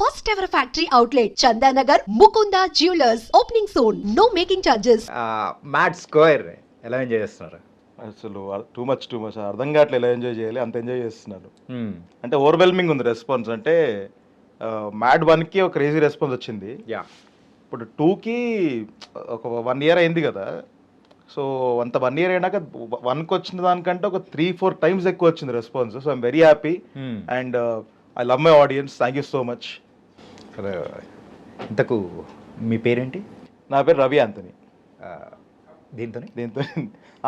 first ever factory outlet, Chandanagar, Mukunda Jewelers, opening soon. No making charges. Mad square ఎలా enjoy చేస్తున్నారు? అసలు too much అర్థం కావట్లేదు ఎలా ఎంజాయ్ చేయాలి, అంత ఎంజాయ్ చేస్తున్నాను. అంటే ఓవర్వెల్మింగ్ ఉంది రెస్పాన్స్. అంటే మ్యాడ్ 1కి ఒక క్రేజీ రెస్పాన్స్ వచ్చింది. యా, ఇప్పుడు 2కి ఒక 1 year అయింది కదా. సో అంత 1 year అయినాక 1కి వచ్చిన దానికంటే ఒక 3-4 times ఎక్కువ వచ్చింది response. So I'm very happy and I love my audience. Thank you so much. ఇంతకు మీ పేరేంటి? నా పేరు రవి ఆంథనీ. దీంతో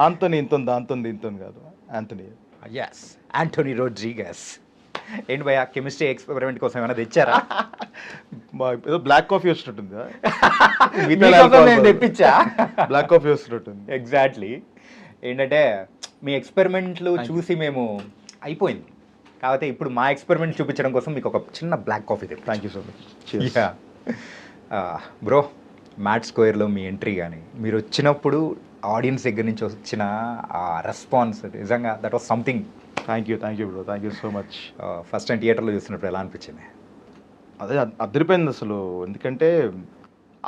ఆంథనీ దాంతో దీంతో కాదు, ఆంథనీ. Yes, Anthony Rodrigues. ఏంటి భయ్యా, కెమిస్ట్రీ ఎక్స్పెరిమెంట్ కోసం ఏమైనా తెచ్చారా? ఏదో బ్లాక్ కాఫీ వచ్చినట్టుంది. నేను తెప్పించా. బ్లాక్ కాఫీ వస్తున్నట్టుంది. ఎగ్జాక్ట్లీ. ఏంటంటే మీ ఎక్స్పెరిమెంట్లు చూసి మేము అయిపోయింది, కాకపోతే ఇప్పుడు మా ఎక్స్పెరిమెంట్ చూపించడం కోసం మీకు ఒక చిన్న బ్లాక్ కాఫీ తెప్పి. Thank you so much. Bro, Mad స్క్వేర్లో మీ ఎంట్రీ కానీ మీరు వచ్చినప్పుడు ఆడియన్స్ దగ్గర నుంచి వచ్చిన ఆ రెస్పాన్స్ నిజంగా that was something. Thank you bro, thank you so much. First time థియేటర్లో చూసినప్పుడు ఎలా అనిపించింది? అదే అదిరిపోయింది అసలు. ఎందుకంటే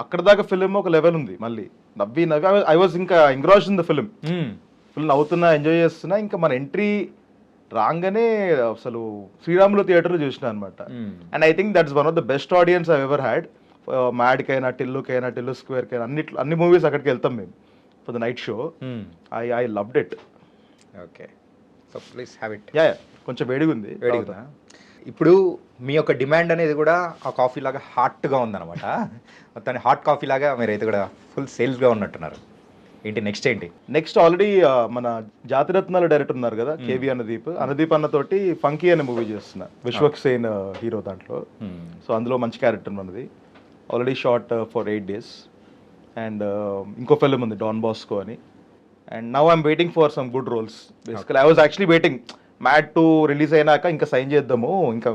అక్కడ దాకా ఫిలిం ఒక లెవెల్ ఉంది, మళ్ళీ నవ్వి ఐ వాజ్ ఇంకా engrossed in the film. Full నవ్వుతున్నా, ఎంజాయ్ చేస్తున్నా. ఇంకా మన ఎంట్రీ రాగానే అసలు శ్రీరాములు థియేటర్లో చూసిన అనమాట. And I think that's one of the best audience I ever had. మ్యాడ్కైనా, టిల్లు స్క్వేర్కైనా, అన్ని మూవీస్ అక్కడికి వెళ్తాం మేము for the night show. I loved it. Okay, so please have it. Yeah, కొంచెం వేడిగా ఉంది. ఇప్పుడు మీ యొక్క డిమాండ్ అనేది కూడా ఆ కాఫీ లాగా హాట్గా ఉందన్నమాట. మొత్తాన్ని హాట్ కాఫీ లాగా మీరైతే కూడా ఫుల్ సేల్స్గా ఉన్నట్టున్నారు. ఏంటి నెక్స్ట్ ఏంటి? నెక్స్ట్ ఆల్రెడీ మన జాతిరత్నాలు డైరెక్టర్ ఉన్నారు కదా, కేవీ అనుదీప్ అన్నతోటి ఫంకీ అనే మూవీ చేస్తున్నా. విశ్వక్ సేన్ హీరో దాంట్లో. సో అందులో మంచి క్యారెక్టర్ మనది. Already short for 8 days. And ఇంకో ఫిల్మ్ ఉంది డాన్ బాస్కో అని. And now I'm waiting for some good roles. Basically I was actually waiting Mad 2 release అయినాక ఇంకా సైన్ చేద్దాము, ఇంకా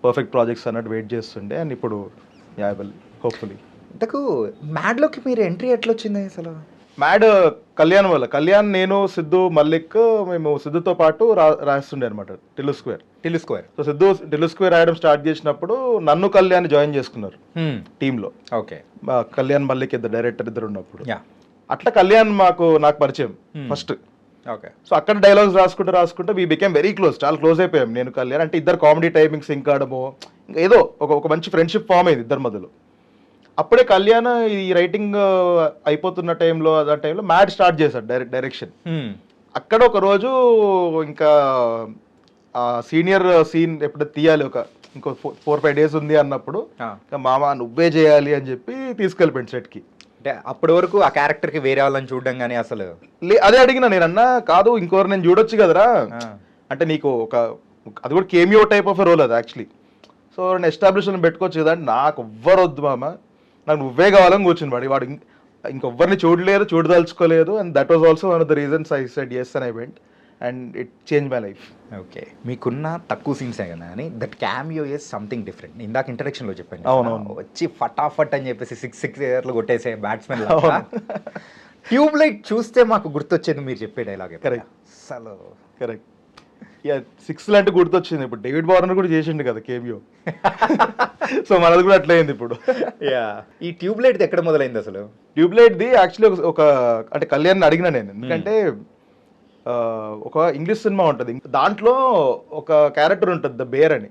పర్ఫెక్ట్ ప్రాజెక్ట్స్ అన్నట్టు వెయిట్ చేస్తుండే. అండ్ ఇప్పుడు యా విల్ హోప్ఫుల్లీ. ఇంతకు మ్యాడ్లోకి మీరు ఎంట్రీ ఎట్లా వచ్చింది అసలు? మ్యాడ్ కళ్యాణ్, నేను, సిద్ధు, మల్లిక్, మేము సిద్ధుతో పాటు రాస్తుండే అనమాట Tillu square. So Siddhu Tillu square రాయడం స్టార్ట్ చేసినప్పుడు నన్ను కళ్యాణ్ జాయిన్ చేసుకున్నారు టీంలో. ఓకే, కళ్యాణ్, మల్లిక్ ఇద్దరు డైరెక్టర్ ఇద్దరు ఉన్నప్పుడు. అట్లా కళ్యాణ్ నాకు పరిచయం ఫస్ట్. ఓకే, సో అక్కడ డైలాగ్స్ రాసుకుంటే వీ బికేమ్ వెరీ క్లోజ్, చాలా క్లోజ్ అయిపోయాం నేను కళ్యాణ్. అంటే ఇద్దరు కామెడీ టైమింగ్స్ సింక్ అవడము, ఇంకా ఏదో ఒక మంచి ఫ్రెండ్షిప్ ఫామ్ అయింది ఇద్దరి మధ్యలో. అప్పుడే కళ్యాణ్ ఈ రైటింగ్ అయిపోతున్న టైంలో మ్యాడ్ స్టార్ట్ చేశాడు డైరెక్షన్. అక్కడ ఒక రోజు ఇంకా సీనియర్ సీన్ ఎప్పుడైతే తీయాలి, ఇంకో 4-5 days ఉంది అన్నప్పుడు మామ నువ్వే చేయాలి అని చెప్పి తీసుకెళ్ళిపోయింది సెట్కి. అంటే అప్పటి వరకు ఆ క్యారెక్టర్కి వేరే వాళ్ళని చూడడం కానీ అసలు అదే అడిగినా నేను. అన్నా కాదు, ఇంకోరు నేను చూడొచ్చు కదరా అంటే, నీకు అది కూడా కేమియో టైప్ ఆఫ్ రోల్ అది యాక్చువల్లీ. సో నేను ఎస్టాబ్లిష్మెంట్ పెట్టుకోవచ్చు కదా అంటే, నాకు ఎవ్వరు వద్దు మామ, నాకు నువ్వే కావాలని కూర్చుని వాడు ఇంకొవ్వరిని చూడదలుచుకోలేదు. And that was also one of the reasons I said yes and I went and it changed my life. Okay, మీకున్న తక్కువ సీన్సే కదా అని that cameo is something different. ఇందాక ఇంట్రడక్షన్లో చెప్పాను, అవునవును, వచ్చి ఫటాఫట్ అని చెప్పేసి 6 years కొట్టేసే బ్యాట్స్మెన్. ట్యూబ్ లైట్ చూస్తే మాకు గుర్తొచ్చేది మీరు చెప్పే డైలాగ్. కరెక్ట్, అసలు కరెక్ట్. యా, 6 లాంటి గుర్తొచ్చింది. ఇప్పుడు డేవిడ్ వార్నర్ కూడా చేసిండు కదా కేమియో. సో మనది కూడా అట్లా అయింది ఇప్పుడు. యా, ఈ ట్యూబ్ లైట్ ఎక్కడ మొదలైంది అసలు? ట్యూబ్ లైట్ది యాక్చువల్లీ అంటే కళ్యాణ్ అడిగినా నేను, ఎందుకంటే ఒక ఇంగ్లీష్ సినిమా ఉంటుంది, దాంట్లో ఒక క్యారెక్టర్ ఉంటుంది ద బేర్ అని.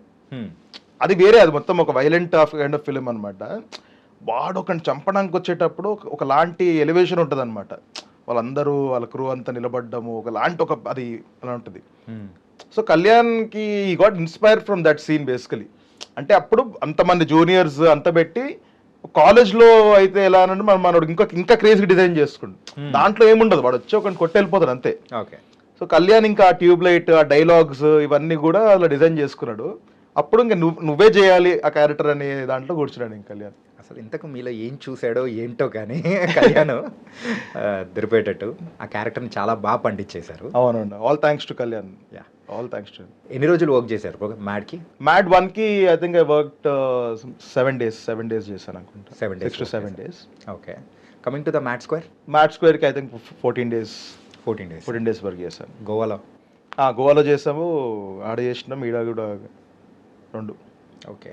అది వేరే, అది మొత్తం ఒక వైలెంట్ కైండ్ ఆఫ్ ఫిలిం అనమాట. వాడు ఒకని చంపడానికి వచ్చేటప్పుడు ఒకలాంటి ఎలివేషన్ ఉంటుంది అనమాట. వాళ్ళందరూ వాళ్ళ క్రూ అంతా నిలబడ్డము ఒకలాంటి అది అలా ఉంటుంది. సో కళ్యాణ్కి ఈ got inspire from that scene basically. అంటే అప్పుడు అంతమంది జూనియర్స్ అంత పెట్టి కాలేజ్లో అయితే ఎలా అంటే మనోడు ఇంకా క్రేజీ డిజైన్ చేసుకుంటు, దాంట్లో ఏముండదు, వాడు వచ్చి ఒకటి కొట్టి వెళ్ళిపోతాడు అంతే. ఓకే, సో కళ్యాణ్ ఇంకా ట్యూబ్ లైట్, ఆ డైలాగ్స్ ఇవన్నీ కూడా అలా డిజైన్ చేసుకున్నాడు. అప్పుడు ఇంకా నువ్వే చేయాలి ఆ క్యారెక్టర్ అనే దాంట్లో కూర్చున్నాడు ఇంకా కళ్యాణ్. అసలు ఇంతకు మీలో ఏం చూసాడో ఏంటో కానీ కళ్యాణ్ దొరిపోయేటట్టు ఆ క్యారెక్టర్ని చాలా బాగా పండించేశారు. అవునండి, all thanks to Kalyan. Yeah, all thanks to. ఎన్ని రోజులు వర్క్ చేశారు మ్యాడ్కి? మ్యాడ్ 1కి I think I worked 7 days చేశాను అనుకుంటా. 6 to 7 days. Okay, coming to the Mad స్క్వేర్కి ఐ థింక్ 14 days వర్క్ చేశాను. గోవాలో చేసాము, ఆడ చేసినాం, ఈడ కూడా 2. ఓకే,